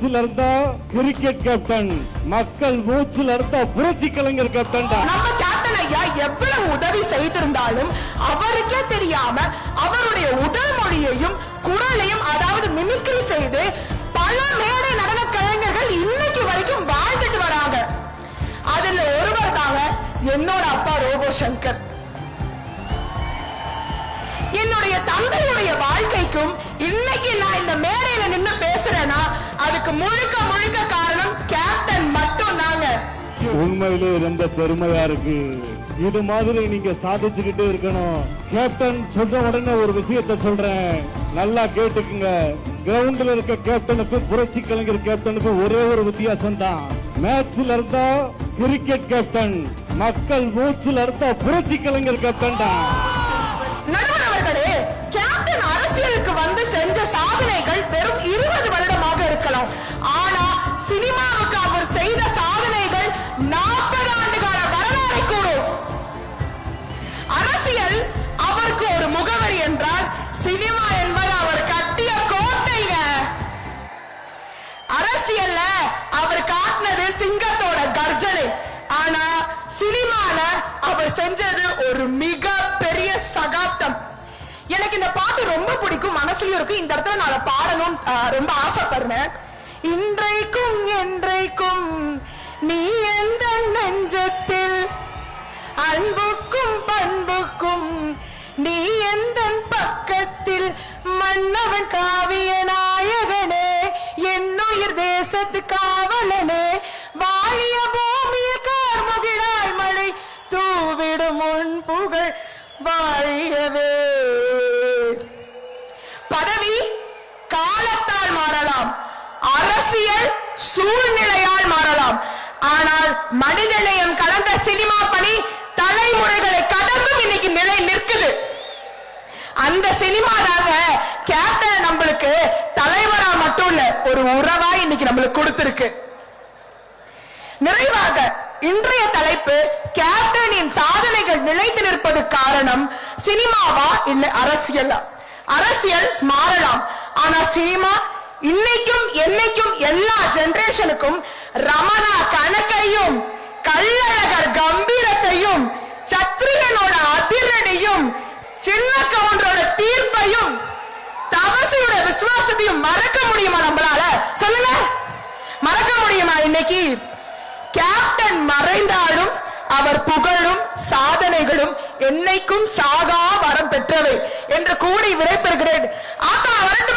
மேட்ச்ல இருந்தா cricket captain, மக்கள் மூச்சுல இருந்தா புரட்சி கலைஞர் கேப்டன். நம்ம கேப்டன் ஐயா எவ்வளவு உதவி செய்திருந்தாலும் அவருக்கே தெரியாம அவருடைய உடல் மொழியையும் குரலையும் அதாவது மிமிக்ரி செய்து பல மேடை நடன கலைஞர்கள் இன்னைக்கு வரைக்கும் வாழ்ந்துட்டு வராங்க. அதுல ஒருவர் தாங்க என்னோட அப்பா ரோபோ சங்கர். என்னுடைய தந்தையுடைய வாழ்க்கைக்கும் இன்னைக்கு நான் இந்த மேடையில நின்று பேசுறேன்னா அதுக்கு முழுக்க முழுக்க காரணம் கேப்டன் மட்டும் தாங்க. உண்மையிலே ரொம்ப பெருமையா இருக்கு. இது மாதிரி நீங்க சாதிச்சுக்கிட்டே இருக்கணும். கேப்டன் சொல்ற உடனே ஒரு விஷயத்த சொல்றேன், நல்லா கேட்டுக்குங்க. கிரவுண்ட்ல இருக்க கேப்டனுக்கு புரட்சி கலைஞர் கேப்டனுக்கு ஒரே ஒரு வித்தியாசம் தான். மேட்ச்ல இருந்தா கிரிக்கெட் கேப்டன், மக்கள் மூச்சுல இருந்தா புரட்சி கலைஞர் கேப்டன் தான். நடுவர் அவர்களே, கேப்டன் அரசியலுக்கு வந்து செஞ்ச சாதனைகள் வெறும் 20 வருடமாக இருக்கலாம். ஆனா சினிமாவுக்கு அவர் செய்த சாதனைகள் 40 ஆண்டுகால வரலாறை கூறும். அரசியல் அவருக்கு ஒரு முகவரி என்றால் சினிமா என்பது அவர் கட்டிய கோட்டைங்க. அரசியல்ல அவர் காட்டினது சிங்கத்தோட கர்ஜனை. ஆனா சினிமால அவர் செஞ்சது ஒரு மிக பெரிய சகாப்தம். எனக்கு இந்த பாட்டு ரொம்ப பிடிக்கும், மனசுலயும் இருக்கு. இந்த இடத்துல நான் பாடணும் ரொம்ப ஆசைப்படுறேன். இன்றைக்கும் என்றைக்கும் நீ எந்த நெஞ்சத்தில், அன்புக்கும் பண்புக்கும் நீ எந்த பக்கத்தில், மன்னவன் காவிய நாயகனே, என்னுயிர் தேசத்து காவலனே, வாழிய பூமியில் கார்முகிலாய் மழை தூவிடும் உன் புகழ் வாழியவே. பதவி காலத்தால் மாறலாம், அரசியல் சூழ்நிலையால் மாறலாம். ஆனால் மனிதநேயம் கலந்த சினிமா பணி தலைமுறைகளை கடந்தும் இன்னைக்கு நிலை நிற்குது. அந்த சினிமா தாங்க கேப்டன் நம்மளுக்கு தலைவரா மட்டும் இல்ல, ஒரு உறவா இன்னைக்கு நம்மளுக்கு கொடுத்திருக்கு. நிறைவாக இன்றைய தலைப்பு கேப்டனின் சாதனைகள் நிலைத்து நிற்பது காரணம் சினிமாவா இல்ல அரசியலா? அரசியல் மாறலாம், ஆனா சினிமா இன்னைக்கும் என்னைக்கும் எல்லா ஜெனரேஷனுக்கும் ரமணா கணக்கையும், கள்ளழகர் கம்பீரத்தையும், சத்ரியனோட அதிரடியும், சின்ன கவுண்டரோட தீர்ப்பையும், தவசியோட விசுவாசத்தையும் மறக்க முடியுமா நம்மளால? சொல்லுங்க, மறக்க முடியுமா? இன்னைக்கு கேப்டன் மறைந்தாலும் அவர் புகழும் சாதனைகளும் என்னைக்கும் சாகா வரம் பெற்றவை என்று கூறி விடைபெறுகிறேன். ஆத்தா வரட்டும்.